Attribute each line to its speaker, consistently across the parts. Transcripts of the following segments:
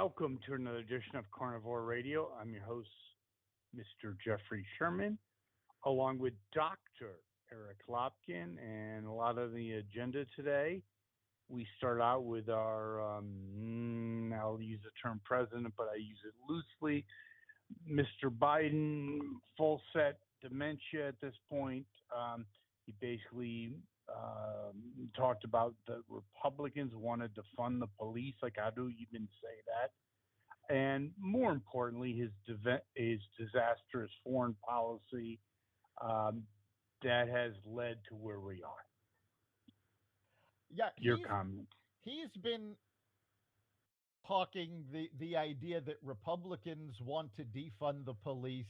Speaker 1: Welcome to another edition of Carnivore Radio. I'm your host, Mr. Jeffrey Sherman, along with Dr. Eric Lopkin, and a lot of the agenda today. We start out with I'll use the term president, but I use it loosely, Mr. Biden, full set dementia at this point. He basically talked about the Republicans wanted to fund the police. Like, how do you even say that? And more importantly, his disastrous foreign policy that has led to where we are.
Speaker 2: Yeah,
Speaker 1: Your comment.
Speaker 2: he's been talking the idea that Republicans want to defund the police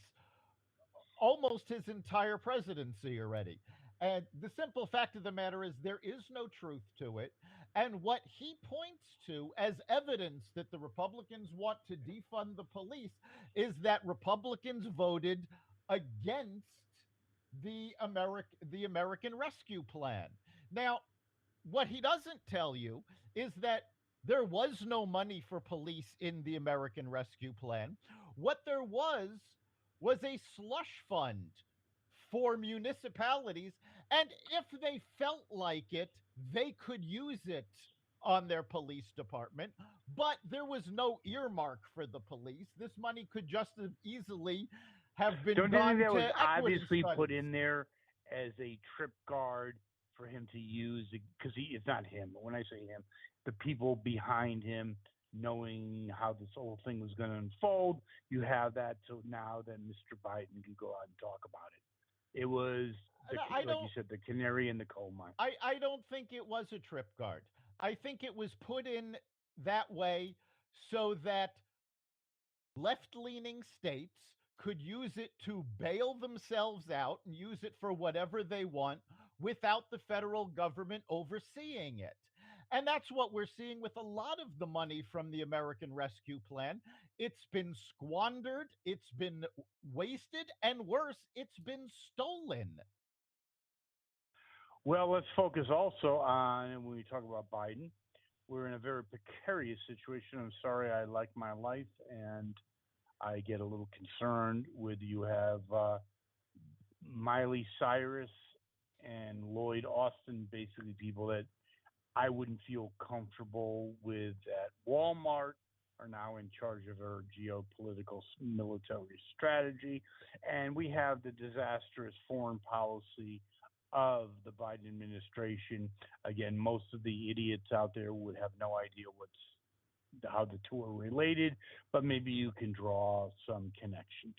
Speaker 2: almost his entire presidency already. And the simple fact of the matter is there is no truth to it. And what he points to as evidence that the Republicans want to defund the police is that Republicans voted against the American Rescue Plan. Now, what he doesn't tell you is that there was no money for police in the American Rescue Plan. What there was a slush fund for municipalities, and if they felt like it, they could use it on their police department, but there was no earmark for the police. This money could just as easily have been
Speaker 1: Don't you
Speaker 2: gone
Speaker 1: think that was
Speaker 2: to equity
Speaker 1: obviously put
Speaker 2: studies.
Speaker 1: in there as a trip guard for him to use? Because it's not him. But when I say him, the people behind him, knowing how this whole thing was going to unfold, you have that. So now that Mr. Biden can go out and talk about it. It was,
Speaker 2: I
Speaker 1: like you
Speaker 2: don't
Speaker 1: said, the canary in the coal mine.
Speaker 2: I don't think it was a trip guard. I think it was put in that way so that left leaning states could use it to bail themselves out and use it for whatever they want without the federal government overseeing it. And that's what we're seeing with a lot of the money from the American Rescue Plan. It's been squandered, it's been wasted, and worse, it's been stolen.
Speaker 1: Well, let's focus also on when we talk about Biden. We're in a very precarious situation. I'm sorry, I like my life, and I get a little concerned with you have Miley Cyrus and Lloyd Austin, basically people that I wouldn't feel comfortable with at Walmart are now in charge of our geopolitical military strategy. And we have the disastrous foreign policy of the Biden administration. Again, most of the idiots out there would have no idea how the two are related, but maybe you can draw some connections.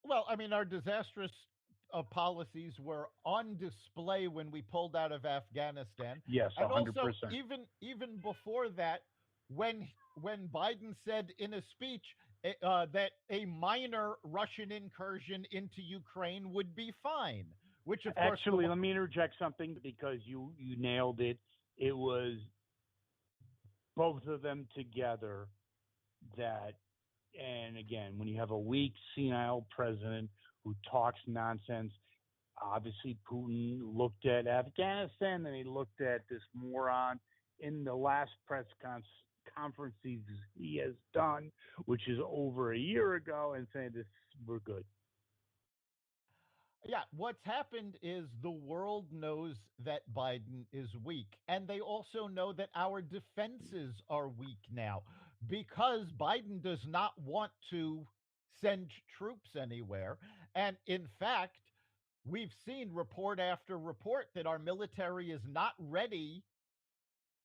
Speaker 2: Well, I mean, our disastrous policies were on display when we pulled out of Afghanistan,
Speaker 1: Yes,
Speaker 2: and also
Speaker 1: 100%.
Speaker 2: even before that, when Biden said in a speech that a minor Russian incursion into Ukraine would be fine, which of course
Speaker 1: Actually, let me interject something because you nailed it. It was both of them together that, and again, when you have a weak, senile president who talks nonsense, obviously Putin looked at Afghanistan and he looked at this moron in the last conference he has done, which is over a year ago, and saying this, we're good.
Speaker 2: Yeah, what's happened is the world knows that Biden is weak, and they also know that our defenses are weak now because Biden does not want to send troops anywhere. And in fact, we've seen report after report that our military is not ready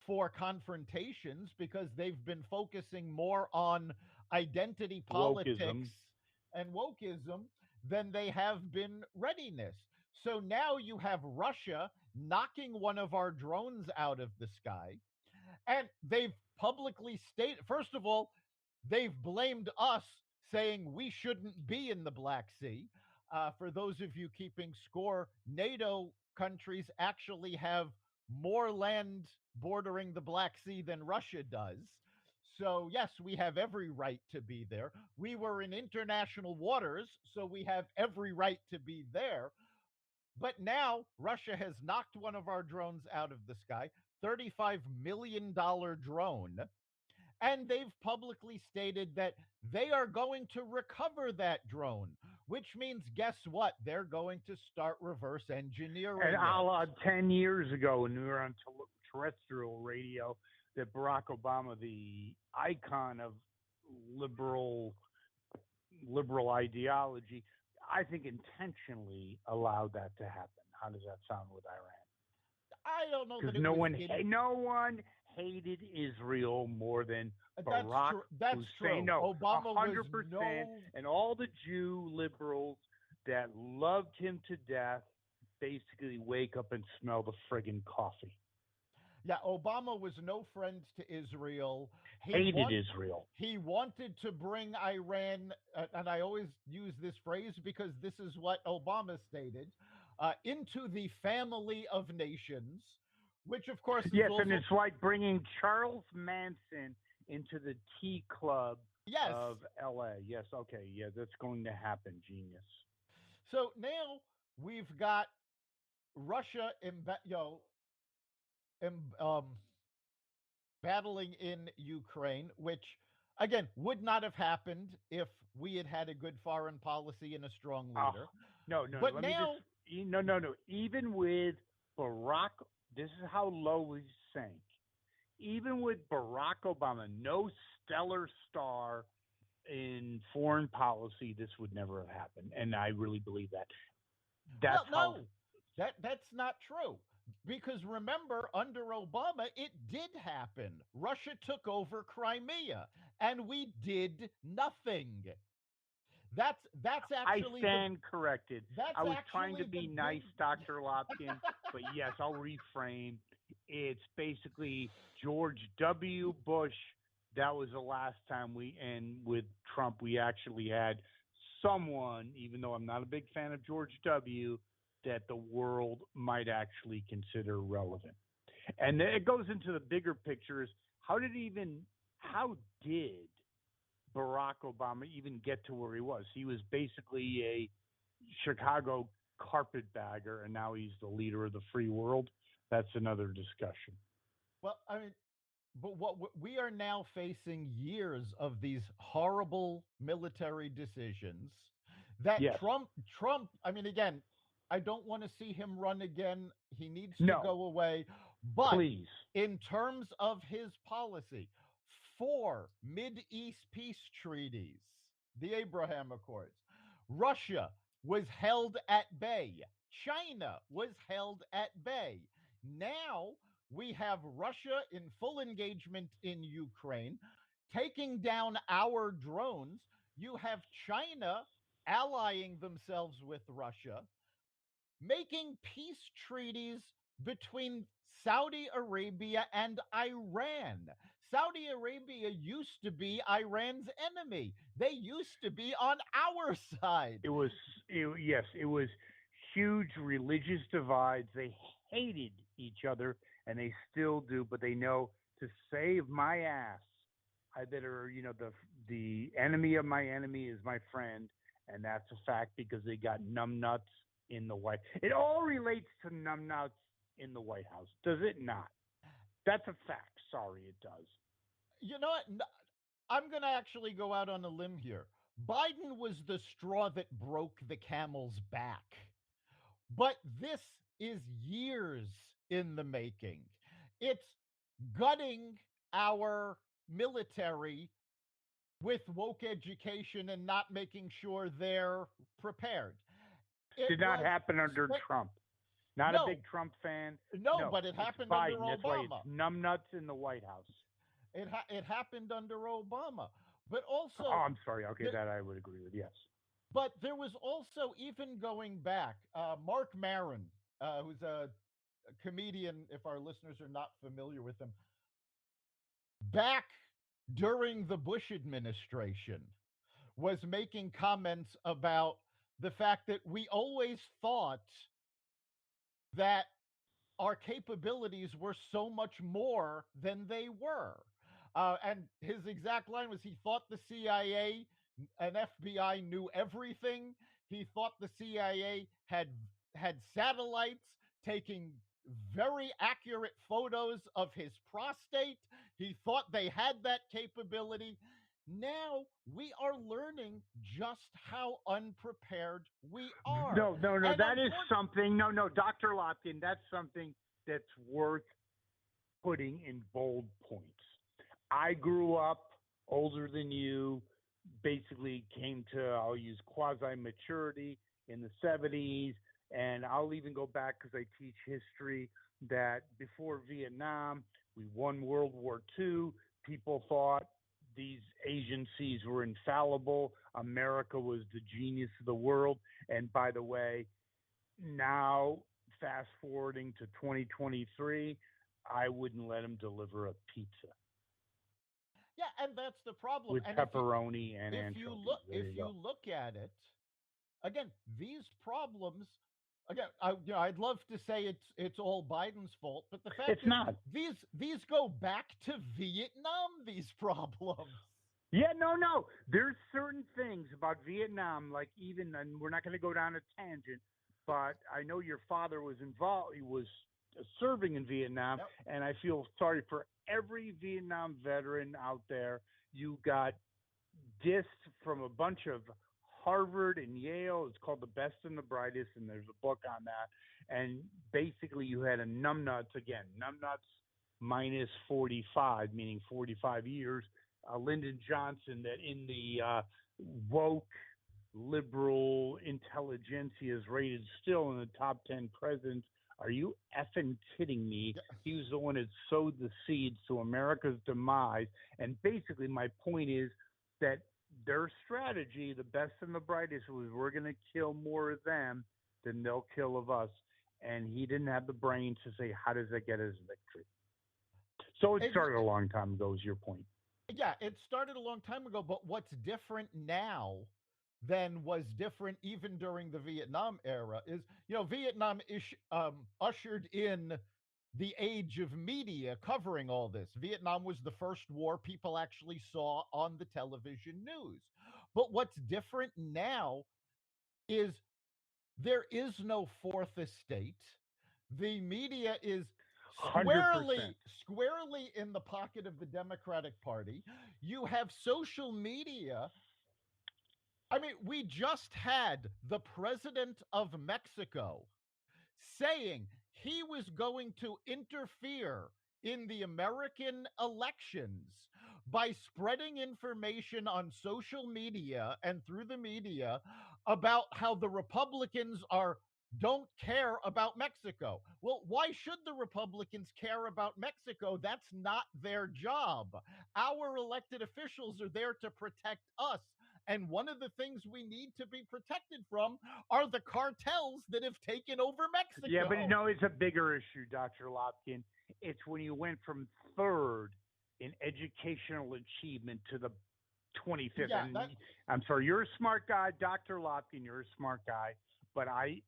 Speaker 2: for confrontations because they've been focusing more on identity politics
Speaker 1: Wokeism.
Speaker 2: and wokeism than they have been readiness. So now you have Russia knocking one of our drones out of the sky, and they've publicly stated, first of all, they've blamed us, saying we shouldn't be in the Black Sea. For those of you keeping score, NATO countries actually have more land bordering the Black Sea than Russia does. So, yes, we have every right to be there. We were in international waters, so we have every right to be there. But now Russia has knocked one of our drones out of the sky, $35 million drone. And they've publicly stated that they are going to recover that drone, which means, guess what? They're going to start reverse
Speaker 1: And
Speaker 2: engineering
Speaker 1: a
Speaker 2: it.
Speaker 1: la 10 years ago when we were on terrestrial radio, that Barack Obama, the icon of liberal liberal ideology, I think intentionally allowed that to happen. How does that sound with Iran?
Speaker 2: I don't know
Speaker 1: Because
Speaker 2: that it was in.
Speaker 1: no one hated Israel more than
Speaker 2: That's
Speaker 1: Barack
Speaker 2: true. That's
Speaker 1: Hussein.
Speaker 2: true.
Speaker 1: No,
Speaker 2: Obama was
Speaker 1: 100%.
Speaker 2: no.
Speaker 1: And all the Jew liberals that loved him to death basically wake up and smell the friggin' coffee.
Speaker 2: Yeah, Obama was no friend to Israel. He
Speaker 1: Hated
Speaker 2: want
Speaker 1: Israel.
Speaker 2: he wanted to bring Iran, and I always use this phrase because this is what Obama stated, into the family of nations, which of course is
Speaker 1: Yes, and
Speaker 2: also
Speaker 1: it's like bringing Charles Manson into the Tea Club
Speaker 2: yes.
Speaker 1: of LA. Yes, okay, yeah, that's going to happen, genius.
Speaker 2: So now we've got Russia em- um, battling in Ukraine, which again would not have happened if we had had a good foreign policy and a strong
Speaker 1: Oh,
Speaker 2: leader.
Speaker 1: no, no,
Speaker 2: But
Speaker 1: let me just,
Speaker 2: now,
Speaker 1: no, no, no. Even with Barack, this is how low we sank. Even with Barack Obama, no stellar star in foreign policy, this would never have happened. And I really believe that. That's
Speaker 2: well,
Speaker 1: how,
Speaker 2: no, that's not true. Because remember, under Obama, it did happen. Russia took over Crimea, and we did nothing. That's
Speaker 1: I
Speaker 2: actually the
Speaker 1: stand corrected.
Speaker 2: that's
Speaker 1: I was trying to
Speaker 2: actually the
Speaker 1: be
Speaker 2: big.
Speaker 1: nice, Dr. Lopkin, but yes, I'll reframe. It's basically George W. Bush. That was the last time and with Trump, we actually had someone, even though I'm not a big fan of George W., that the world might actually consider relevant. And it goes into the bigger pictures. How did Barack Obama even get to where he was? He was basically a Chicago carpetbagger, and now he's the leader of the free world. That's another discussion.
Speaker 2: Well, I mean, but we are now facing years of these horrible military decisions that
Speaker 1: Yes.
Speaker 2: Trump, I mean, again, I don't want to see him run again. He needs to
Speaker 1: No,
Speaker 2: go away. But
Speaker 1: please.
Speaker 2: in terms of his policy, 4 East peace treaties, the Abraham Accords, Russia was held at bay. China was held at bay. Now we have Russia in full engagement in Ukraine, taking down our drones. You have China allying themselves with Russia, making peace treaties between Saudi Arabia and Iran. Saudi Arabia used to be Iran's enemy. They used to be on our side.
Speaker 1: Yes, it was huge religious divides. They hated each other, and they still do. But they know to save my ass, I better, the enemy of my enemy is my friend, and that's a fact because they got numbnuts in the White. It all relates to numbnuts in the White House, does it not? That's a fact. Sorry, it does.
Speaker 2: You know what? I'm going to actually go out on a limb here. Biden was the straw that broke the camel's back. But this is years in the making. It's gutting our military with woke education and not making sure they're prepared. It
Speaker 1: Did not
Speaker 2: was
Speaker 1: happen under
Speaker 2: spent,
Speaker 1: Trump. Not a
Speaker 2: no,
Speaker 1: big Trump fan.
Speaker 2: no,
Speaker 1: No,
Speaker 2: but it
Speaker 1: it's
Speaker 2: happened under
Speaker 1: Biden. That's why it's
Speaker 2: Obama.
Speaker 1: numbnuts in the White House.
Speaker 2: It happened under Obama. But
Speaker 1: Oh,
Speaker 2: also,
Speaker 1: I'm sorry. Okay,
Speaker 2: there,
Speaker 1: that I would agree with. Yes.
Speaker 2: but there was also, even going back, Mark Maron, who's a comedian, if our listeners are not familiar with him, back during the Bush administration, was making comments about the fact that we always thought that our capabilities were so much more than they were. And his exact line was he thought the CIA and FBI knew everything. He thought the CIA had satellites taking very accurate photos of his prostate. He thought they had that capability. Now we are learning just how unprepared we are.
Speaker 1: No, no, no.
Speaker 2: And
Speaker 1: That is
Speaker 2: unfortunately,
Speaker 1: something. No, no, Dr. Lopkin, that's something that's worth putting in bold points. I grew up older than you, basically came to, I'll use quasi maturity in the 70s. And I'll even go back because I teach history that before Vietnam, we won World War II. People thought these agencies were infallible. America was the genius of the world. And by the way, now fast forwarding to 2023, I wouldn't let them deliver a pizza
Speaker 2: yeah, and that's the problem.
Speaker 1: with
Speaker 2: And
Speaker 1: pepperoni and
Speaker 2: if you
Speaker 1: anchovies.
Speaker 2: look
Speaker 1: There
Speaker 2: if
Speaker 1: you
Speaker 2: you
Speaker 1: go.
Speaker 2: look at it, again, these problems, again, I'd love to say it's all Biden's fault, but the
Speaker 1: It's
Speaker 2: fact is
Speaker 1: not.
Speaker 2: these go back to Vietnam, these problems.
Speaker 1: Yeah, no, no. There's certain things about Vietnam, like even, and we're not going to go down a tangent, but I know your father was involved. He was serving in Vietnam,
Speaker 2: Yep.
Speaker 1: and I feel sorry for every Vietnam veteran out there. You got dissed from a bunch of Harvard and Yale. It's called The Best and the Brightest, and there's a book on that. And basically, you had a numbnuts again, numbnuts minus 45, meaning 45 years. Lyndon Johnson, that in the woke liberal intelligentsia is rated still in the top 10 presidents. Are you effing kidding me?
Speaker 2: Yeah.
Speaker 1: He was the one that sowed the seeds to America's demise. And basically, my point is that their strategy, the best and the brightest, was we're going to kill more of them than they'll kill of us. And he didn't have the brains to say, how does that get us victory? So it
Speaker 2: Ex-
Speaker 1: started a long time ago, is your point.
Speaker 2: yeah, it started a long time ago, but what's different now than was different even during the Vietnam era is, Vietnam ushered in the age of media covering all this. Vietnam was the first war people actually saw on the television news. But what's different now is there is no fourth estate. The media is
Speaker 1: 100%.
Speaker 2: squarely in the pocket of the Democratic Party. You have social media. I mean, we just had the president of Mexico saying he was going to interfere in the American elections by spreading information on social media and through the media about how the Republicans are don't care about Mexico. Well, why should the Republicans care about Mexico? That's not their job. Our elected officials are there to protect us. And one of the things we need to be protected from are the cartels that have taken over
Speaker 1: Yeah, but
Speaker 2: Mexico.
Speaker 1: no, it's a bigger issue, Dr. Lopkin. It's when you went from third in educational achievement to the 25th.
Speaker 2: Yeah, that
Speaker 1: And I'm sorry, you're a smart guy, Dr. Lopkin. You're a smart guy, but I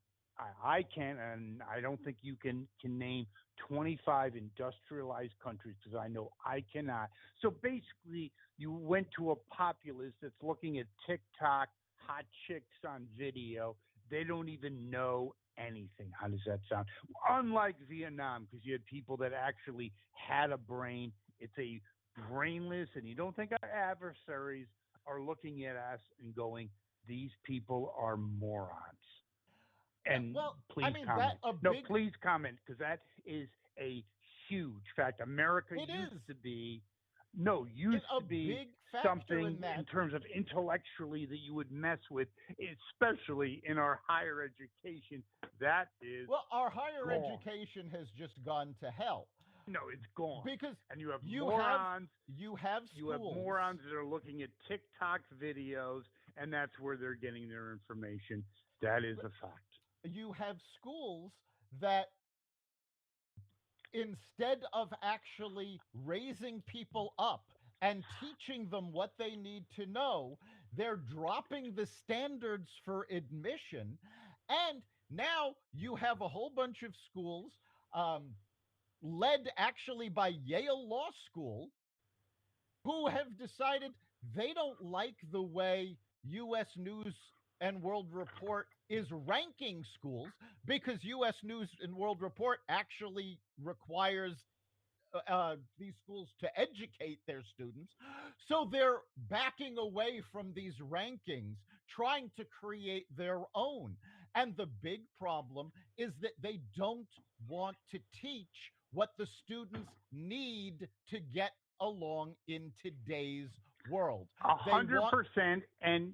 Speaker 1: can't, and I don't think you can name 25 industrialized countries because I know I cannot. So basically, you went to a populace that's looking at TikTok, hot chicks on video. They don't even know anything. How does that sound? Unlike Vietnam, because you had people that actually had a brain. It's a brainless, and you don't think our adversaries are looking at us and going, these people are morons.
Speaker 2: yeah,
Speaker 1: And
Speaker 2: well, I
Speaker 1: please
Speaker 2: mean that
Speaker 1: comment.
Speaker 2: a
Speaker 1: No,
Speaker 2: big
Speaker 1: please comment because that is a huge fact. America
Speaker 2: it
Speaker 1: used
Speaker 2: is.
Speaker 1: to be, no, used
Speaker 2: A
Speaker 1: to be
Speaker 2: big factor in
Speaker 1: something in
Speaker 2: that.
Speaker 1: terms of intellectually that you would mess with, especially in our higher education. That is
Speaker 2: Well, our higher
Speaker 1: gone.
Speaker 2: education has just gone to hell
Speaker 1: No, it's gone.
Speaker 2: because
Speaker 1: And you have
Speaker 2: you have
Speaker 1: morons.
Speaker 2: you have
Speaker 1: You have
Speaker 2: schools.
Speaker 1: morons that are looking at TikTok videos, and that's where they're getting their information. That is a fact.
Speaker 2: You have schools that instead of actually raising people up and teaching them what they need to know, they're dropping the standards for admission. And now you have a whole bunch of schools, led actually by Yale Law School, who have decided they don't like the way US News and World Report is ranking schools because US News and World Report actually requires these schools to educate their students. So they're backing away from these rankings, trying to create their own. And the big problem is that they don't want to teach what the students need to get along in today's world.
Speaker 1: A
Speaker 2: They
Speaker 1: hundred
Speaker 2: want,
Speaker 1: percent. And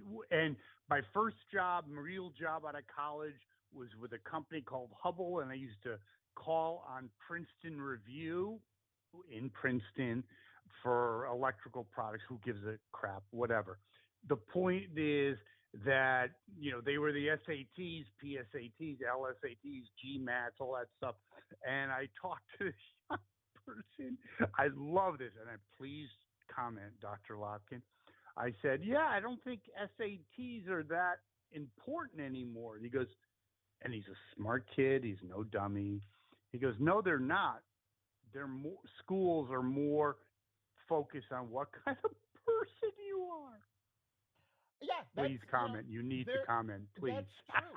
Speaker 1: my first job, real job out of college, was with a company called Hubble, and I used to call on Princeton Review in Princeton for electrical products. Who gives a crap? Whatever. The point is that they were the SATs, PSATs, LSATs, GMATs, all that stuff. And I talked to this young person. I love this, and I please comment, Dr. Lotkin. I said, yeah, I don't think SATs are that important anymore. And he goes, and he's a smart kid. He's no dummy. He goes, no, they're not. They're more, schools are more focused on what kind of person you are.
Speaker 2: yeah, that's
Speaker 1: Please comment. You need to
Speaker 2: they're
Speaker 1: comment, please.
Speaker 2: that's true.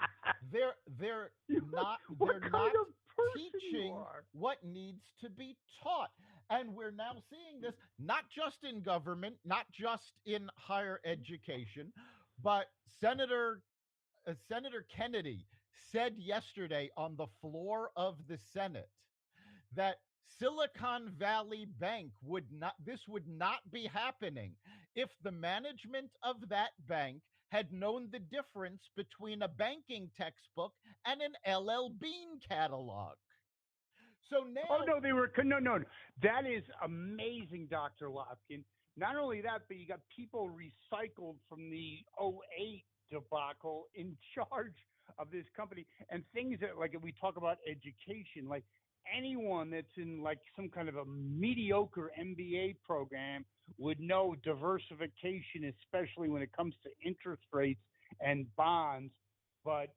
Speaker 2: They're not
Speaker 1: What
Speaker 2: they're
Speaker 1: kind
Speaker 2: not
Speaker 1: of person you
Speaker 2: teaching
Speaker 1: are?
Speaker 2: what needs to be taught. And we're now seeing this not just in government, not just in higher education, but Senator Kennedy said yesterday on the floor of the Senate that Silicon Valley Bank would not be happening if the management of that bank had known the difference between a banking textbook and an LL Bean catalog. So
Speaker 1: Oh
Speaker 2: now,
Speaker 1: no, they were no, no. That is amazing, Dr. Lopkin. Not only that, but you got people recycled from the '08 debacle in charge of this company, and things that, like, if we talk about education, like anyone that's in like some kind of a mediocre MBA program would know diversification, especially when it comes to interest rates and bonds. But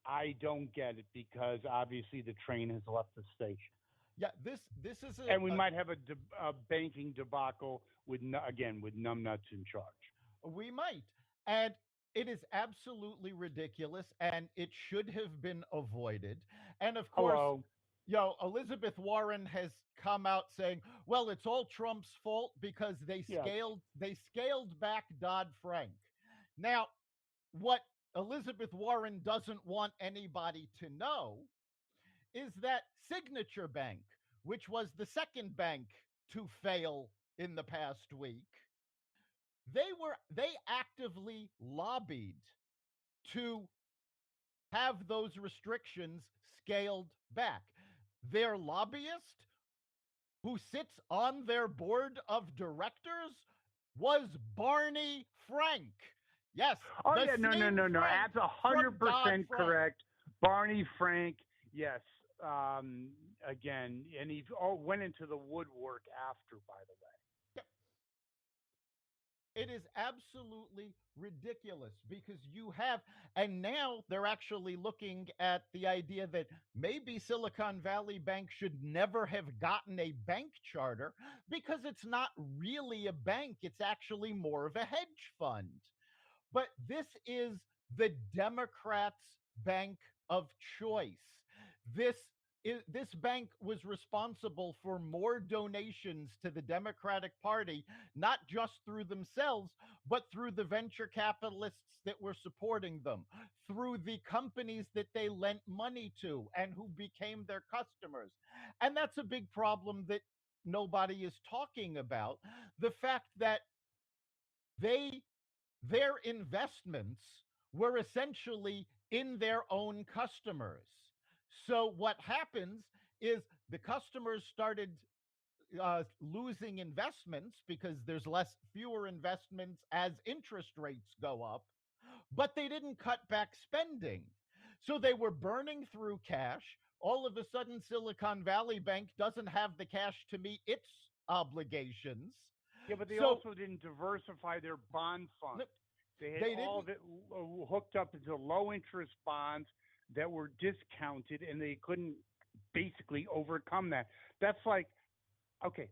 Speaker 1: I don't get it because obviously the train has left the station.
Speaker 2: yeah, this is
Speaker 1: And we might have a banking debacle with again with numbnuts in charge.
Speaker 2: we might. And it is absolutely ridiculous and it should have been avoided. And of course,
Speaker 1: Hello.
Speaker 2: Elizabeth Warren has come out saying, "Well, it's all Trump's fault because
Speaker 1: Yes.
Speaker 2: they scaled back Dodd-Frank." Now, what Elizabeth Warren doesn't want anybody to know is that Signature Bank, which was the second bank to fail in the past week, they actively lobbied to have those restrictions scaled back. Their lobbyist, who sits on their board of directors, was Barney Frank. Yes,
Speaker 1: Oh
Speaker 2: the
Speaker 1: yeah, no, no,
Speaker 2: same
Speaker 1: no, no.
Speaker 2: Frank
Speaker 1: That's a
Speaker 2: from
Speaker 1: hundred
Speaker 2: Dodd
Speaker 1: percent
Speaker 2: Frank.
Speaker 1: correct. Barney Frank, yes. Again, and he went into the woodwork after, by the way.
Speaker 2: It is absolutely ridiculous because you have, and now they're actually looking at the idea that maybe Silicon Valley Bank should never have gotten a bank charter because it's not really a bank, it's actually more of a hedge fund. But this is the Democrats' bank of choice. This this bank was responsible for more donations to the Democratic Party, not just through themselves, but through the venture capitalists that were supporting them, through the companies that they lent money to and who became their customers. And that's a big problem that nobody is talking about. The fact that they their investments were essentially in their own customers. So what happens is the customers started losing investments because there's fewer investments as interest rates go up, but they didn't cut back spending. So they were burning through cash. All of a sudden, Silicon Valley Bank doesn't have the cash to meet its obligations.
Speaker 1: Yeah, but they
Speaker 2: So
Speaker 1: also didn't diversify their bond fund.
Speaker 2: look,
Speaker 1: They had
Speaker 2: they
Speaker 1: all
Speaker 2: didn't.
Speaker 1: of it hooked up into low interest bonds that were discounted, and they couldn't basically overcome that. That's like, okay,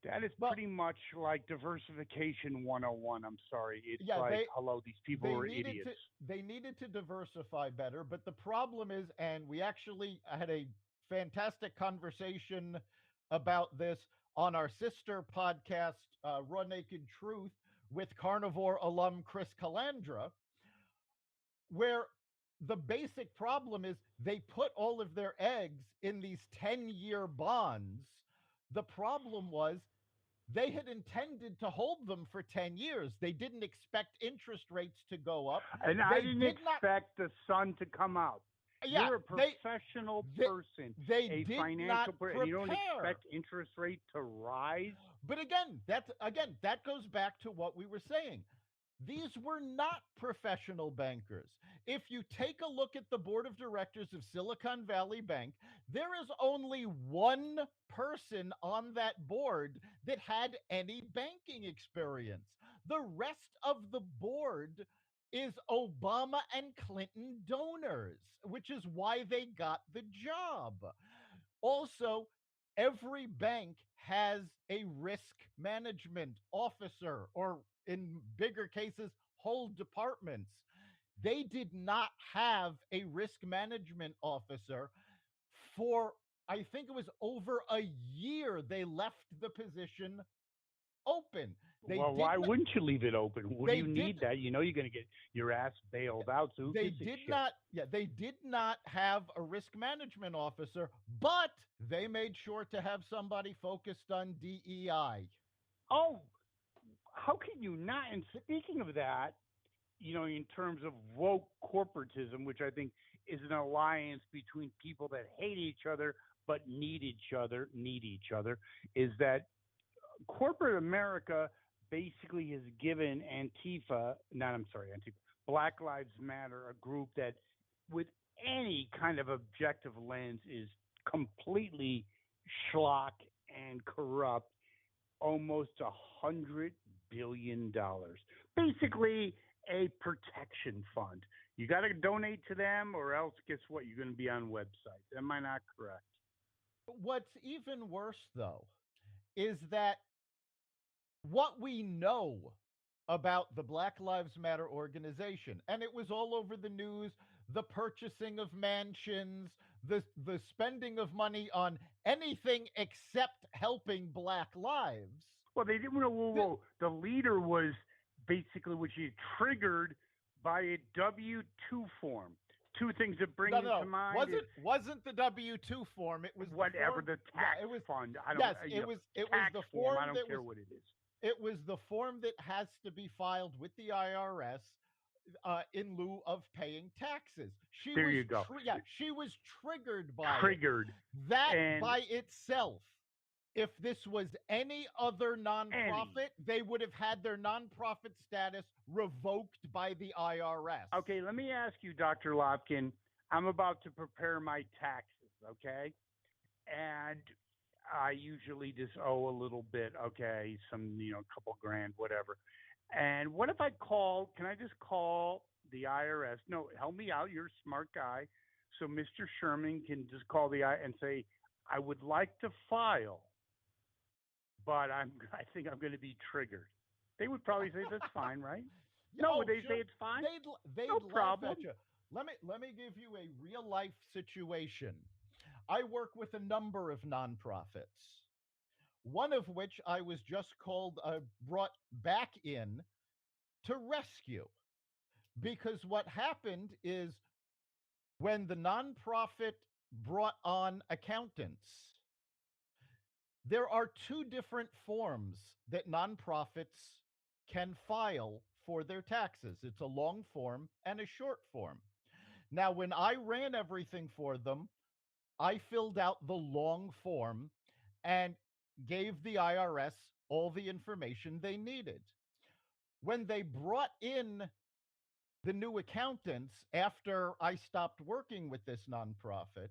Speaker 1: that is
Speaker 2: Well,
Speaker 1: pretty much like diversification 101. I'm sorry. It's
Speaker 2: yeah,
Speaker 1: like, hello, these people
Speaker 2: they
Speaker 1: are
Speaker 2: needed to
Speaker 1: idiots.
Speaker 2: they needed to diversify better, but the problem is, and we actually had a fantastic conversation about this on our sister podcast, Raw Naked Truth, with Carnivore alum Chris Calandra, where the basic problem is they put all of their eggs in these 10-year bonds. The problem was they had intended to hold them for 10 years. They didn't expect interest rates to go up.
Speaker 1: And I
Speaker 2: They
Speaker 1: didn't
Speaker 2: did not,
Speaker 1: expect the sun to come out.
Speaker 2: yeah,
Speaker 1: You're a professional
Speaker 2: they,
Speaker 1: person,
Speaker 2: they
Speaker 1: a
Speaker 2: did not
Speaker 1: financial person, and you don't
Speaker 2: prepare.
Speaker 1: expect interest rate to rise.
Speaker 2: But again, that goes back to what we were saying. These were not professional bankers. If you take a look at the board of directors of Silicon Valley Bank, there is only one person on that board that had any banking experience. The rest of the board is Obama and Clinton donors, which is why they got the job. Also, every bank has a risk management officer, or in bigger cases, whole departments. They did not have a risk management officer for, I think it was over a year. They left the position open. They
Speaker 1: Well,
Speaker 2: did
Speaker 1: why
Speaker 2: not,
Speaker 1: wouldn't you leave it open? What do
Speaker 2: they
Speaker 1: you
Speaker 2: did
Speaker 1: need that? You know you're going to get your ass bailed out, so who
Speaker 2: they
Speaker 1: gives a
Speaker 2: did
Speaker 1: shit?
Speaker 2: not yeah, they did not have a risk management officer, but they made sure to have somebody focused on DEI.
Speaker 1: Oh, how can you not? And speaking of that, in terms of woke corporatism, which I think is an alliance between people that hate each other but need each other, is that corporate America basically has given Black Lives Matter, a group that, with any kind of objective lens, is completely schlock and corrupt, almost $100 billion. Basically, a protection fund. You got to donate to them, or else, guess what? You're going to be on websites. Am I not correct?
Speaker 2: What's even worse, though, is that what we know about the Black Lives Matter organization, and it was all over the news, the purchasing of mansions, the spending of money on anything except helping black lives.
Speaker 1: Well, they didn't. Whoa,
Speaker 2: The,
Speaker 1: whoa. The leader was basically, which he triggered by a W-2 form. Two things that bring
Speaker 2: no, no,
Speaker 1: to
Speaker 2: no,
Speaker 1: mind is
Speaker 2: wasn't the W-2 form. It was the
Speaker 1: whatever
Speaker 2: form.
Speaker 1: the
Speaker 2: Yeah,
Speaker 1: tax
Speaker 2: it was.
Speaker 1: fund. I don't.
Speaker 2: Yes, it was
Speaker 1: Tax
Speaker 2: the
Speaker 1: form. I
Speaker 2: form
Speaker 1: don't
Speaker 2: that was.
Speaker 1: care what it is.
Speaker 2: It was the form that has to be filed with the IRS in lieu of paying taxes.
Speaker 1: There you go.
Speaker 2: She was triggered by it.
Speaker 1: Triggered
Speaker 2: That
Speaker 1: and
Speaker 2: by itself, if this was any other
Speaker 1: any.
Speaker 2: nonprofit, they would have had their nonprofit status revoked by the IRS.
Speaker 1: Okay, let me ask you, Dr. Lopkin. I'm about to prepare my taxes. Okay, and I usually just owe a little bit. Okay, some couple grand, whatever. And what if I call? Can I just call the IRS? No, help me out. You're a smart guy, so Mr. Sherman can just call the I and say, I would like to file, but I think I'm going to be triggered. They would probably say that's fine, right?
Speaker 2: Yeah,
Speaker 1: No,
Speaker 2: oh,
Speaker 1: would they
Speaker 2: sure.
Speaker 1: say it's fine? No
Speaker 2: They'd laugh
Speaker 1: problem.
Speaker 2: at you. Let me give you a real life situation. I work with a number of nonprofits, one of which I was just brought back in to rescue, because what happened is when the nonprofit brought on accountants, there are two different forms that nonprofits can file for their taxes. It's a long form and a short form. Now, when I ran everything for them, I filled out the long form and gave the IRS all the information they needed. When they brought in the new accountants after I stopped working with this nonprofit,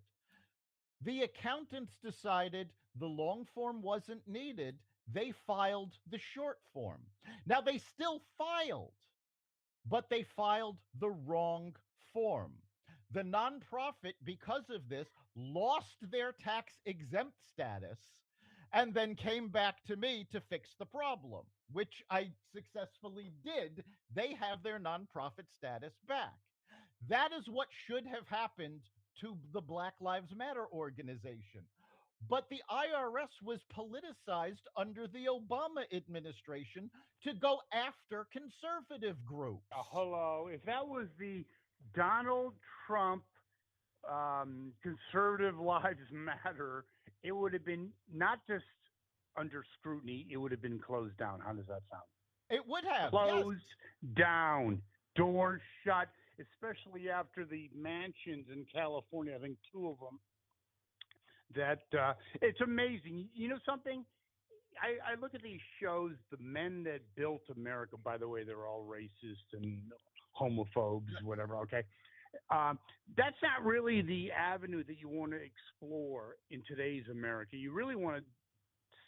Speaker 2: the accountants decided the long form wasn't needed. They filed the short form. Now, they still filed, but they filed the wrong form. The nonprofit, because of this, lost their tax exempt status and then came back to me to fix the problem, which I successfully did. They have their nonprofit status back. That is what should have happened to the Black Lives Matter organization. But the IRS was politicized under the Obama administration to go after conservative groups.
Speaker 1: Hello. If that was the Donald Trump conservative lives matter, it would have been not just under scrutiny, it would have been closed down. How does that sound?
Speaker 2: It would have, yes.
Speaker 1: Closed down, doors shut, especially after the mansions in California, I think two of them, that it's amazing. You know something? I look at these shows, the men that built America, by the way, they're all racist and homophobes, whatever, okay? That's not really the avenue that you want to explore in today's America. You really want to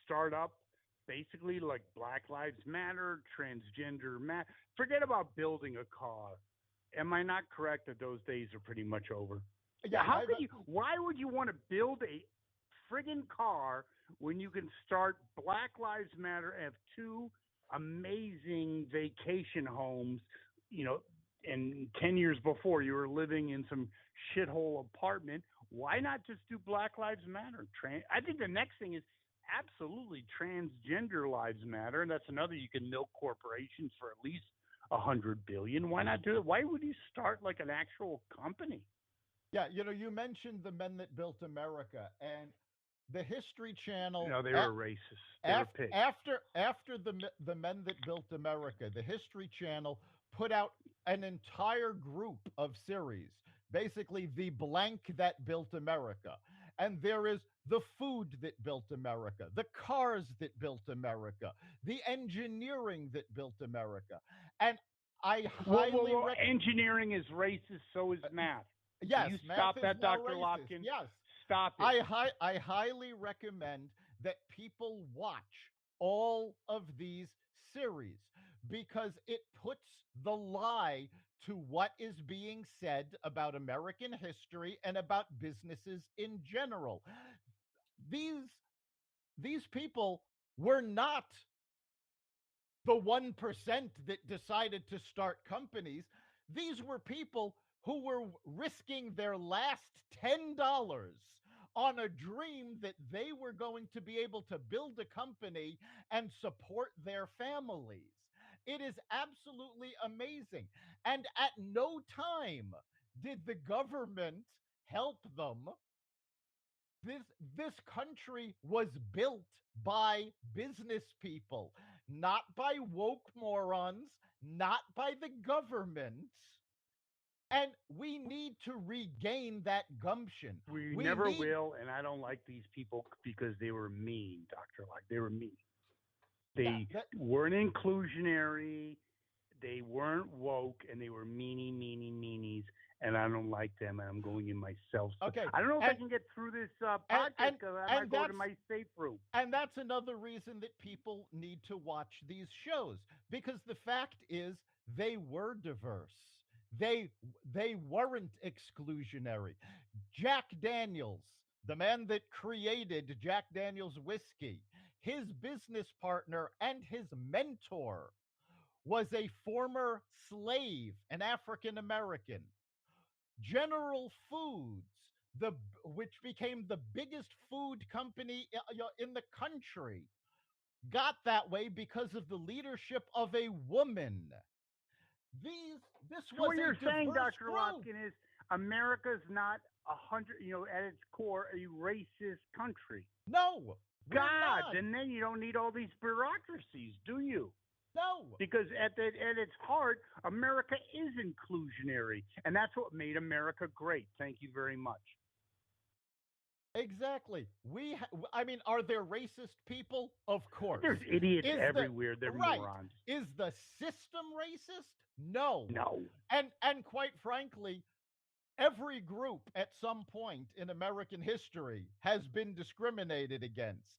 Speaker 1: start up basically like Black Lives Matter, transgender matter. Forget about building a car. Am I not correct that those days are pretty much over?
Speaker 2: Yeah,
Speaker 1: How could you? Why would you want to build a friggin' car when you can start Black Lives Matter and have two amazing vacation homes, you know, and 10 years before you were living in some shithole apartment? Why not just do Black Lives Matter? I think the next thing is absolutely transgender lives matter, and that's another. You can milk corporations for at least 100 billion. Why not do it? Why would you start like an actual company?
Speaker 2: yeah, you mentioned the men that built America, and the History Channel.
Speaker 1: No, they were racist. They were pigs.
Speaker 2: After the men that built America, the History Channel put out an entire group of series, basically the blank that built America. And there is the food that built America, the cars that built America, the engineering that built America. And I highly recommend.
Speaker 1: Engineering is racist, so is math.
Speaker 2: Yes,
Speaker 1: you
Speaker 2: math
Speaker 1: stop
Speaker 2: is
Speaker 1: that,
Speaker 2: now
Speaker 1: Dr.
Speaker 2: racist.
Speaker 1: Lopkin?
Speaker 2: Yes.
Speaker 1: Stop it.
Speaker 2: I highly recommend that people watch all of these series because it puts the lie to what is being said about American history and about businesses in general. These these people were not the 1% that decided to start companies. These were people who were risking their last $10 on a dream that they were going to be able to build a company and support their families. It is absolutely amazing. And at no time did the government help them. This country was built by business people, not by woke morons, not by the government. And we need to regain that gumption.
Speaker 1: We
Speaker 2: We
Speaker 1: never
Speaker 2: need,
Speaker 1: will, and I don't like these people because they were mean, Dr. Like they were mean.
Speaker 2: yeah,
Speaker 1: They weren't inclusionary, they weren't woke, and they were meanies, and I don't like them, and I'm going in myself. So
Speaker 2: okay.
Speaker 1: I don't know if I can get through this podcast because I might go to my safe room.
Speaker 2: And that's another reason that people need to watch these shows because the fact is they were diverse. They they weren't exclusionary. Jack Daniels, the man that created Jack Daniels whiskey, his business partner and his mentor was a former slave, an African American. General Foods, the which became the biggest food company in the country, got that way because of the leadership of a woman. This
Speaker 1: So
Speaker 2: was
Speaker 1: what
Speaker 2: a
Speaker 1: you're saying,
Speaker 2: diverse
Speaker 1: Dr.
Speaker 2: group.
Speaker 1: Lopkin, is America's not 100, at its core, a racist country.
Speaker 2: No, we're
Speaker 1: God,
Speaker 2: not.
Speaker 1: and then you don't need all these bureaucracies, do you?
Speaker 2: No,
Speaker 1: Because at its heart, America is inclusionary, and that's what made America great. Thank you very much.
Speaker 2: exactly. I mean, are there racist people? Of course.
Speaker 1: There's idiots
Speaker 2: Is the
Speaker 1: everywhere. They're
Speaker 2: right?
Speaker 1: morons.
Speaker 2: Is the system racist? No.
Speaker 1: No.
Speaker 2: And quite frankly, every group at some point in American history has been discriminated against,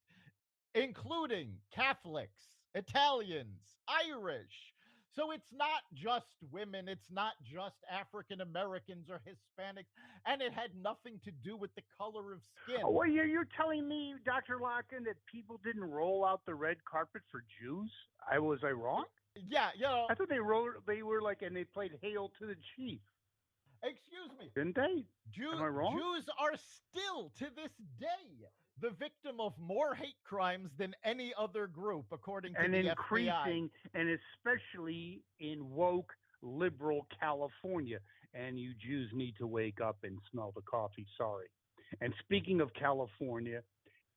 Speaker 2: including Catholics, Italians, Irish. So it's not just women, it's not just African Americans or Hispanics, and it had nothing to do with the color of skin.
Speaker 1: Oh, well, you're telling me, Dr. Locken, that people didn't roll out the red carpet for Jews? Was I wrong?
Speaker 2: Yeah,
Speaker 1: I thought they were like, and they played Hail to the Chief.
Speaker 2: Excuse me.
Speaker 1: Didn't they? Am I wrong?
Speaker 2: Jews are still to this day the victim of more hate crimes than any other group, according to
Speaker 1: And
Speaker 2: the FBI.
Speaker 1: increasing, and especially in woke liberal California. And you Jews need to wake up and smell the coffee. Sorry. And speaking of California,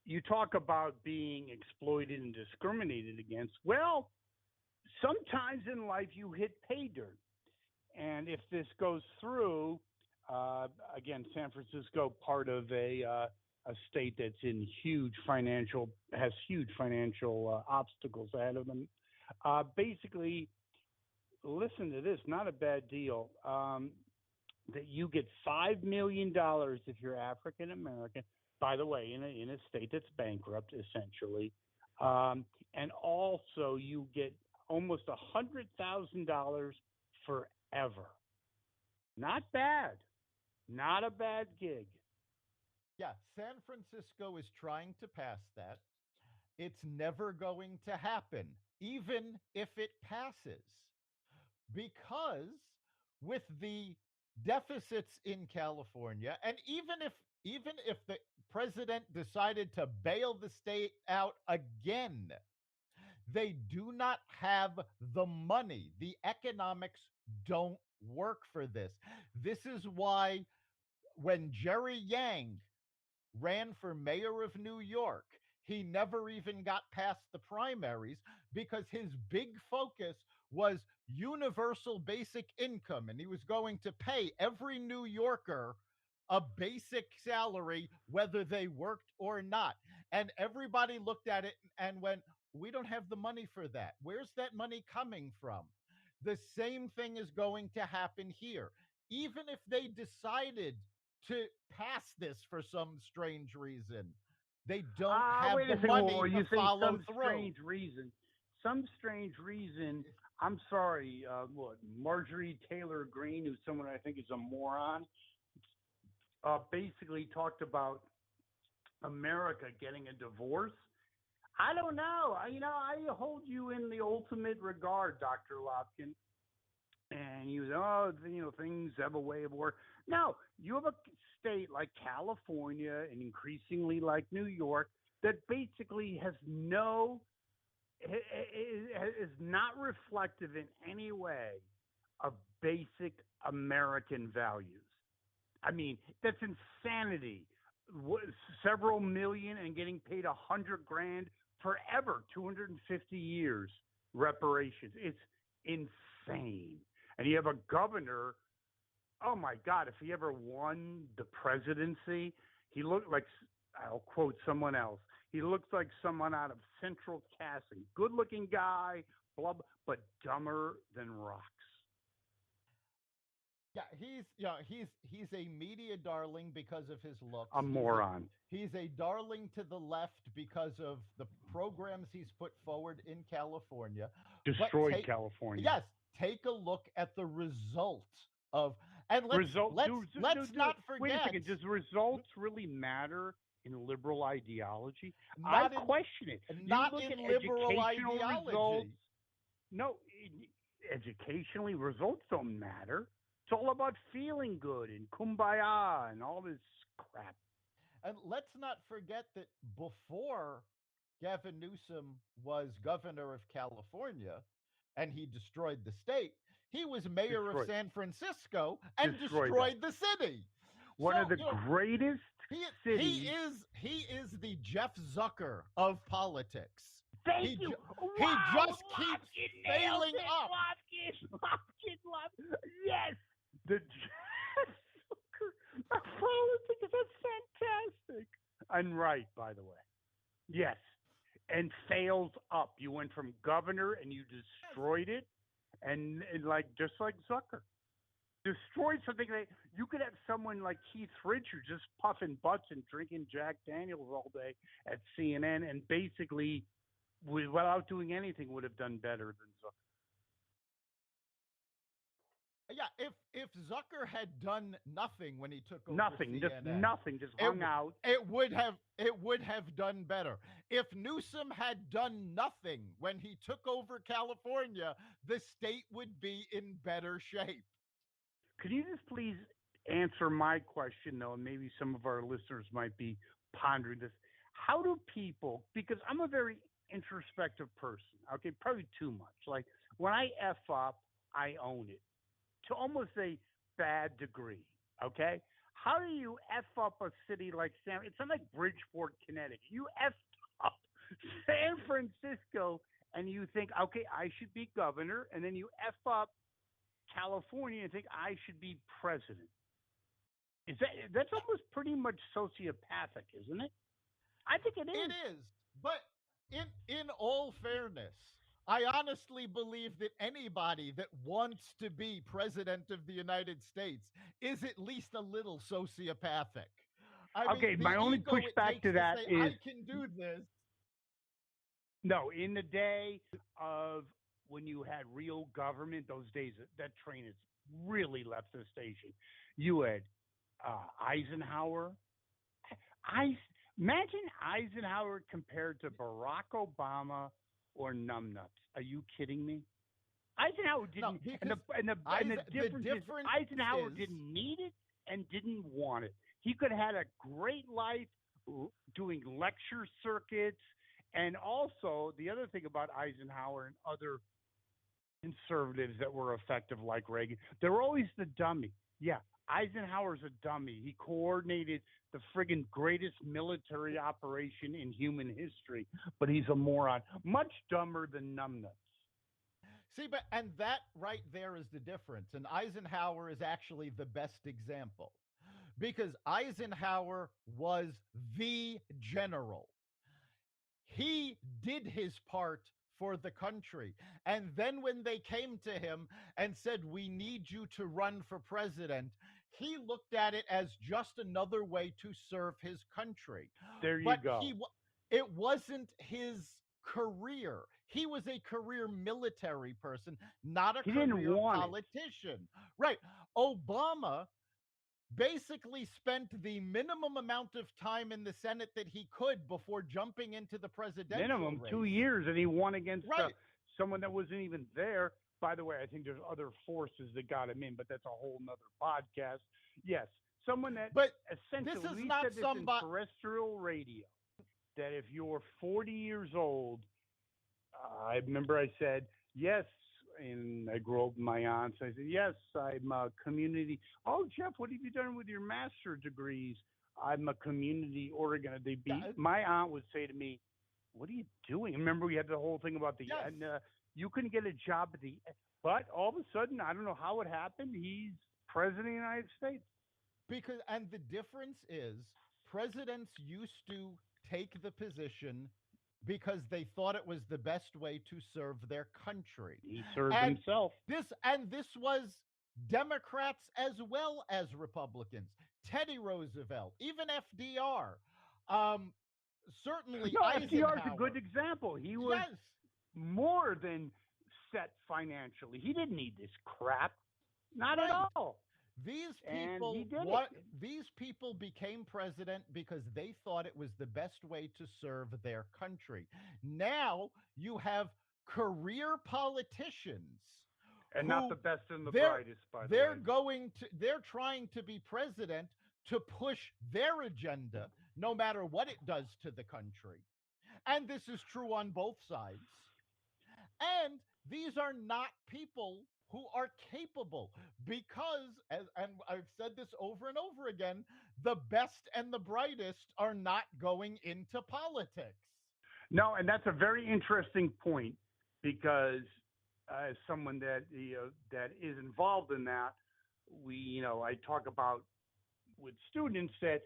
Speaker 1: you talk about being exploited and discriminated against. Well, sometimes in life you hit pay dirt. And if this goes through, again, San Francisco, part of a state that's in has huge financial obstacles ahead of them. Basically, listen to this, not a bad deal. That you get $5 million if you're African American. By the way, in a state that's bankrupt, essentially, and also you get almost $100,000 forever. Not bad. Not a bad gig.
Speaker 2: Yeah, San Francisco is trying to pass that. It's never going to happen, even if it passes, because with the deficits in California, and even if the president decided to bail the state out again, they do not have the money. The economics don't work for this. This is why when Jerry Yang ran for mayor of New York, he never even got past the primaries because his big focus was universal basic income. And he was going to pay every New Yorker a basic salary, whether they worked or not. And everybody looked at it and went, we don't have the money for that. Where's that money coming from? The same thing is going to happen here. Even if they decided to pass this for some strange reason, they don't have
Speaker 1: Wait
Speaker 2: the
Speaker 1: a second.
Speaker 2: money
Speaker 1: Well,
Speaker 2: to
Speaker 1: you say
Speaker 2: follow
Speaker 1: some
Speaker 2: through.
Speaker 1: strange reason. Some strange reason. I'm sorry. What? Marjorie Taylor Greene, who's someone I think is a moron, basically talked about America getting a divorce. I don't know. I hold you in the ultimate regard, Dr. Lopkin. And you say, oh, things have a way of work. No, you have a state like California and increasingly like New York that basically has is not reflective in any way of basic American values. I mean, that's insanity. Several million and getting paid 100 grand forever, 250 years reparations. It's insane. And you have a governor. Oh my God! If he ever won the presidency, he looked like, I'll quote someone else. He looks like someone out of Central Casting. Good-looking guy, blah, but dumber than rocks.
Speaker 2: Yeah, he's a media darling because of his looks.
Speaker 1: A moron.
Speaker 2: He's a darling to the left because of the programs he's put forward in California.
Speaker 1: Destroyed California.
Speaker 2: Yes, take a look at the result of, and let's not forget.
Speaker 1: Wait a second. Does results really matter in liberal ideology? I
Speaker 2: Not in,
Speaker 1: question it.
Speaker 2: not
Speaker 1: You look
Speaker 2: in
Speaker 1: at
Speaker 2: liberal
Speaker 1: educational
Speaker 2: ideology.
Speaker 1: results. No, educationally, results don't matter. It's all about feeling good and kumbaya and all this crap.
Speaker 2: And let's not forget that before Gavin Newsom was governor of California and he destroyed the state, he was mayor of San Francisco and destroyed the city.
Speaker 1: One of the greatest cities.
Speaker 2: He is the Jeff Zucker of politics.
Speaker 1: Thank you.
Speaker 2: He just keeps failing up.
Speaker 1: Yes. The Jeff Zucker of politics. That's fantastic. And right, by the way. Yes. And fails up. You went from governor and you destroyed it, and like just like Zucker. Destroyed something that you could have someone like Keith Richards just puffing butts and drinking Jack Daniels all day at CNN and basically without doing anything would have done better than Zucker.
Speaker 2: Yeah, if Zucker had done nothing when he took over
Speaker 1: nothing,
Speaker 2: CNN,
Speaker 1: just hung out,
Speaker 2: it would have done better. If Newsom had done nothing when he took over California, the state would be in better shape.
Speaker 1: Could you just please answer my question, though, and maybe some of our listeners might be pondering this. How do people, because I'm a very introspective person, okay, probably too much. Like when I F up, I own it to almost a bad degree, okay? How do you F up a city like San? It's not like Bridgeport, Connecticut. You F up San Francisco and you think, okay, I should be governor, and then you F up California and think I should be president. That's almost pretty much sociopathic, isn't it? I think it
Speaker 2: It
Speaker 1: is.
Speaker 2: is. But in all fairness, I honestly believe that anybody that wants to be president of the United States is at least a little sociopathic. I mean,
Speaker 1: Okay,
Speaker 2: the
Speaker 1: my only
Speaker 2: ego it
Speaker 1: pushback
Speaker 2: takes
Speaker 1: to
Speaker 2: to
Speaker 1: that
Speaker 2: say,
Speaker 1: is
Speaker 2: I can do this.
Speaker 1: no. In the day of when you had real government, those days that train has really left the station. You had Eisenhower. I imagine Eisenhower compared to Barack Obama or numbnuts. Are you kidding me? Eisenhower
Speaker 2: No,
Speaker 1: didn't, and
Speaker 2: because
Speaker 1: the
Speaker 2: the
Speaker 1: difference is
Speaker 2: difference
Speaker 1: Eisenhower
Speaker 2: is,
Speaker 1: didn't need it and didn't want it. He could have had a great life doing lecture circuits, and also the other thing about Eisenhower and other conservatives that were effective like Reagan, they were always the dummy. Yeah, Eisenhower's a dummy. He coordinated the friggin' greatest military operation in human history, but he's a moron, much dumber than numbnuts.
Speaker 2: see, but and that right there is the difference. And Eisenhower is actually the best example because Eisenhower was the general. He did his part for the country. And then when they came to him and said, "We need you to run for president," he looked at it as just another way to serve his country.
Speaker 1: There you
Speaker 2: But
Speaker 1: go.
Speaker 2: it wasn't his career. He was a career military person, not a
Speaker 1: He didn't
Speaker 2: career
Speaker 1: want it.
Speaker 2: politician. Right. Obama basically spent the minimum amount of time in the Senate that he could before jumping into the presidential
Speaker 1: Minimum two
Speaker 2: race.
Speaker 1: years, and he won against
Speaker 2: Right.
Speaker 1: someone that wasn't even there. By the way, I think there's other forces that got him in, but that's a whole nother podcast. Yes, someone that
Speaker 2: But this
Speaker 1: essentially,
Speaker 2: is
Speaker 1: we
Speaker 2: not
Speaker 1: said this in
Speaker 2: somebody.
Speaker 1: terrestrial radio, that if you're 40 years old, I remember I said, yes, and I grew up with my aunts. I said, yes, I'm a community. Oh, Jeff, what have you done with your master degrees? I'm a community Oregon. My aunt would say to me, what are you doing? Remember, we had the whole thing about
Speaker 2: Yes.
Speaker 1: you couldn't get a job at but all of a sudden, I don't know how it happened. He's president of the United States.
Speaker 2: Because, and the difference is, presidents used to take the position because they thought it was the best way to serve their country.
Speaker 1: He served
Speaker 2: And
Speaker 1: himself.
Speaker 2: this was Democrats as well as Republicans. Teddy Roosevelt, even FDR, um, certainly
Speaker 1: No, FDR is a
Speaker 2: Eisenhower.
Speaker 1: good example. He was
Speaker 2: Yes,
Speaker 1: more than set financially. He didn't need this crap. Not at
Speaker 2: right.
Speaker 1: all.
Speaker 2: These
Speaker 1: And he
Speaker 2: people
Speaker 1: did
Speaker 2: what
Speaker 1: it.
Speaker 2: these people became president because they thought it was the best way to serve their country. Now you have career politicians
Speaker 1: And not
Speaker 2: who
Speaker 1: the best and the
Speaker 2: they're
Speaker 1: brightest, by the
Speaker 2: they're
Speaker 1: way.
Speaker 2: going to they're trying to be president to push their agenda no matter what it does to the country. And this is true on both sides. And these are not people who are capable because, and I've said this over and over again, the best and the brightest are not going into politics.
Speaker 1: No, and that's a very interesting point because as someone that is involved in that, I talk about with students that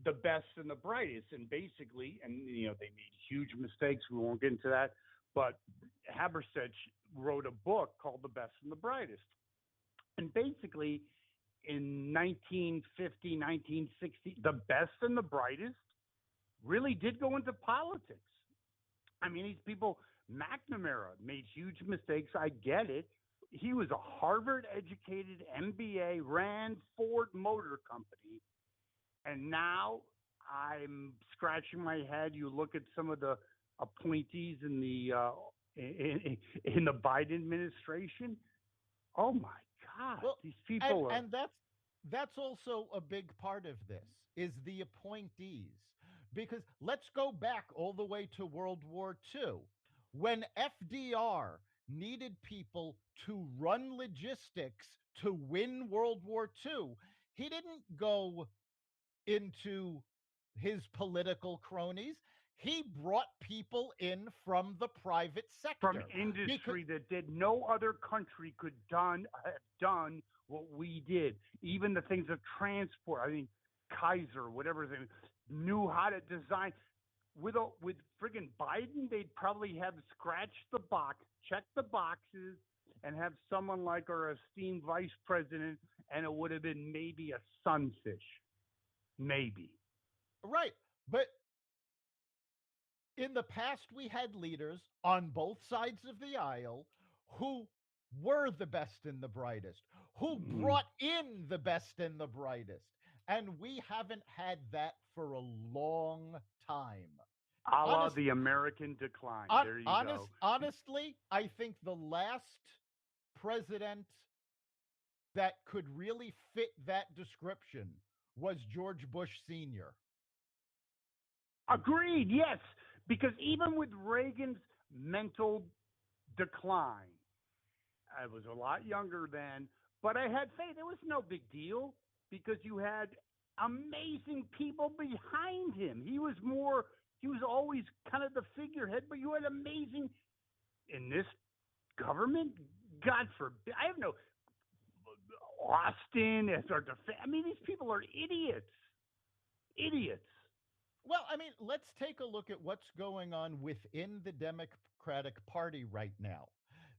Speaker 1: the best and the brightest, and basically, and they made huge mistakes. We won't get into that, but Haberstech wrote a book called The Best and the Brightest, and basically, in 1950, 1960, the best and the brightest really did go into politics. I mean, these people, McNamara made huge mistakes. I get it. He was a Harvard educated MBA, ran Ford Motor Company. And now I'm scratching my head. You look at some of the appointees in the Biden administration. Oh my God,
Speaker 2: Well,
Speaker 1: these
Speaker 2: and
Speaker 1: people are
Speaker 2: and that's also a big part of this is the appointees. Because let's go back all the way to World War II when FDR needed people to run logistics to win World War II. He didn't go into his political cronies. He brought people in from the private
Speaker 1: from
Speaker 2: sector because
Speaker 1: industry that did no other country could have done what we did. Even the things of transport. I mean, Kaiser, whatever they knew how to design. With friggin' Biden, they'd probably have scratched the box, checked the boxes, and have someone like our esteemed vice president, and it would have been maybe a sunfish, maybe.
Speaker 2: right. But in the past, we had leaders on both sides of the aisle who were the best and the brightest, who
Speaker 1: Mm.
Speaker 2: brought in the best and the brightest. And we haven't had that for a long time.
Speaker 1: A la
Speaker 2: Honest,
Speaker 1: the American decline. There you go.
Speaker 2: honestly, I think the last president that could really fit that description was George Bush Sr.
Speaker 1: Agreed, yes. Because even with Reagan's mental decline, I was a lot younger then, but I had faith. It was no big deal because you had amazing people behind him. He was always kind of the figurehead, but you had amazing in this government. God forbid. I have no Austin as our defense. I mean, these people are idiots. Idiots.
Speaker 2: Well, I mean, let's take a look at what's going on within the Democratic Party right now.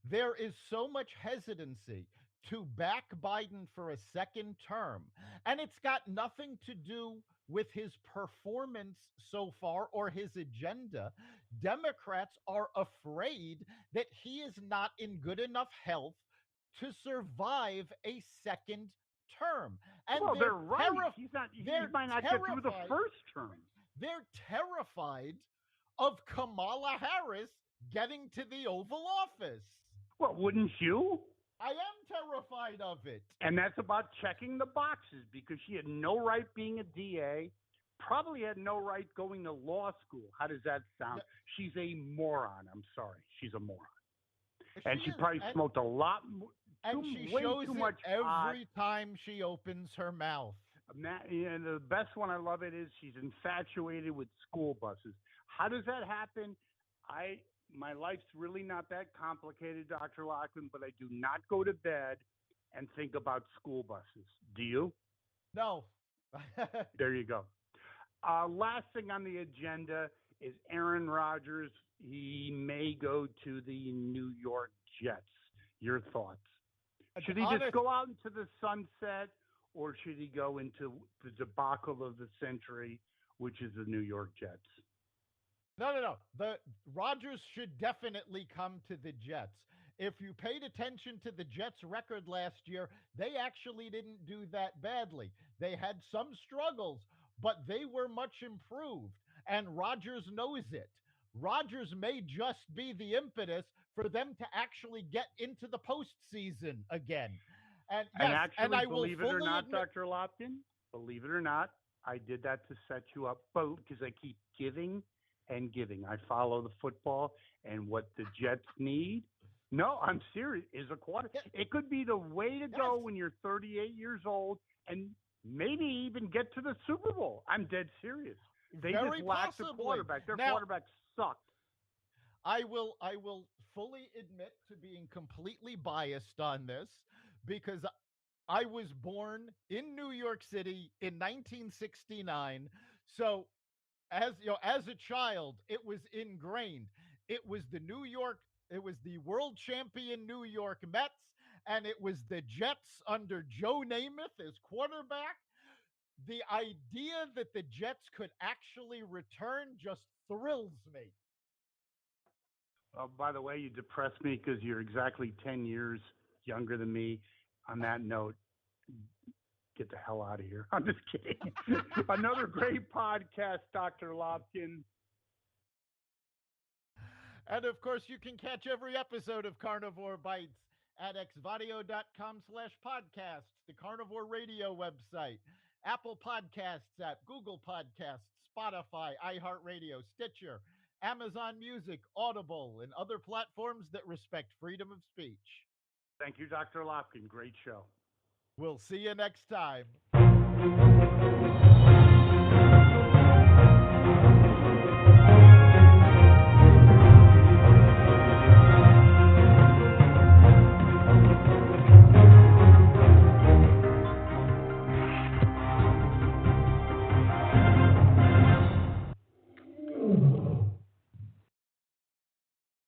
Speaker 2: There is so much hesitancy to back Biden for a second term, and it's got nothing to do with his performance so far or his agenda. Democrats are afraid that he is not in good enough health to survive a second term, and
Speaker 1: Well, they're right. He's not. He
Speaker 2: they're
Speaker 1: might not get through the
Speaker 2: terrified
Speaker 1: first term.
Speaker 2: they're terrified of Kamala Harris getting to the Oval Office.
Speaker 1: Well, wouldn't you?
Speaker 2: I am terrified of it.
Speaker 1: And that's about checking the boxes because she had no right being a DA, probably had no right going to law school. How does that sound? She's a moron. I'm sorry. She's a moron. And she probably smoked a lot,
Speaker 2: and she
Speaker 1: way
Speaker 2: shows
Speaker 1: too
Speaker 2: it
Speaker 1: much pot.
Speaker 2: every time she opens her mouth.
Speaker 1: And the best one I love it is she's infatuated with school buses. How does that happen? My life's really not that complicated, Dr. Lockman, but I do not go to bed and think about school buses. Do you?
Speaker 2: No.
Speaker 1: There you go. Last thing on the agenda is Aaron Rodgers. He may go to the New York Jets. Your thoughts? Should he just go out into the sunset, or should he go into the debacle of the century, which is the New York Jets?
Speaker 2: No. The Rodgers should definitely come to the Jets. If you paid attention to the Jets' record last year, they actually didn't do that badly. They had some struggles, but they were much improved, and Rodgers knows it. Rodgers may just be the impetus for them to actually get into the postseason again. And yes,
Speaker 1: and actually,
Speaker 2: and I will
Speaker 1: believe it or not,
Speaker 2: admit,
Speaker 1: Dr. Lopkin, believe it or not, I did that to set you up, because I keep giving and giving. I follow the football, and what the Jets need. No, I'm serious. Is a quarter. It could be the way to go when you're 38 years old, and maybe even get to the Super Bowl. I'm dead serious. They just lacked a quarterback. Their quarterback sucked.
Speaker 2: I will fully admit to being completely biased on this because I was born in New York City in 1969. So as you know, as a child, it was ingrained. It was the world champion New York Mets, and it was the Jets under Joe Namath as quarterback. The idea that the Jets could actually return just thrills me.
Speaker 1: By the way, you depress me because you're exactly 10 years younger than me. On that note, get the hell out of here. I'm just kidding. Another great podcast, Dr. Lopkin.
Speaker 2: And of course, you can catch every episode of Carnivore Bites at xvadio.com/podcasts, the Carnivore Radio website, Apple Podcasts app, Google Podcasts, Spotify, iHeartRadio, Stitcher, Amazon Music, Audible, and other platforms that respect freedom of speech.
Speaker 1: Thank you, Dr. Lopkin. Great show.
Speaker 2: We'll see you next time.